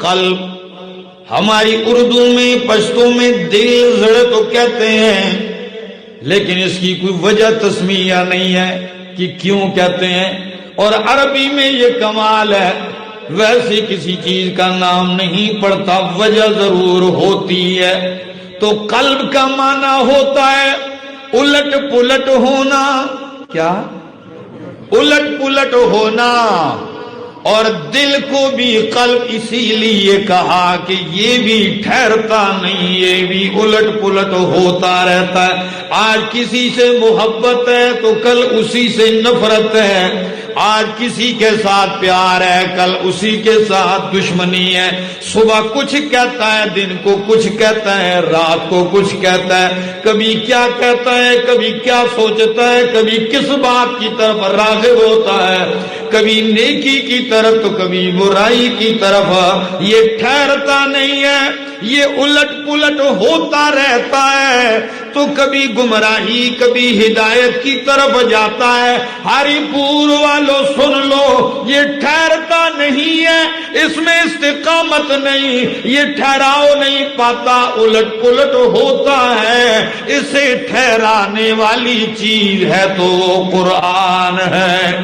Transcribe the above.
قلب، ہماری اردو میں پشتو میں دل زڑ تو کہتے ہیں، لیکن اس کی کوئی وجہ تسمیہ نہیں ہے کہ کیوں کہتے ہیں، اور عربی میں یہ کمال ہے، ویسے کسی چیز کا نام نہیں پڑتا، وجہ ضرور ہوتی ہے۔ تو قلب کا معنی ہوتا ہے الٹ پلٹ ہونا، کیا؟ الٹ پلٹ ہونا، اور دل کو بھی قلب اسی لیے کہا کہ یہ بھی ٹھہرتا نہیں، یہ بھی الٹ پلٹ ہوتا رہتا ہے۔ آج کسی سے محبت ہے تو کل اسی سے نفرت ہے، آج کسی کے ساتھ پیار ہے کل اسی کے ساتھ دشمنی ہے، صبح کچھ کہتا ہے دن کو کچھ کہتا ہے رات کو کچھ کہتا ہے، کبھی کیا کہتا ہے کبھی کیا سوچتا ہے، کبھی کس بات کی طرف راغب ہوتا ہے، کبھی نیکی کی طرف تو کبھی برائی کی طرف، یہ ٹھہرتا نہیں ہے، یہ الٹ پلٹ ہوتا رہتا ہے، تو کبھی گمراہی کبھی ہدایت کی طرف جاتا ہے۔ ہری پور والوں سن لو، یہ ٹھہرتا نہیں ہے، اس میں استقامت نہیں، یہ ٹھہراؤ نہیں پاتا، الٹ پلٹ ہوتا ہے۔ اسے ٹھہرانے والی چیز ہے تو وہ قرآن ہے۔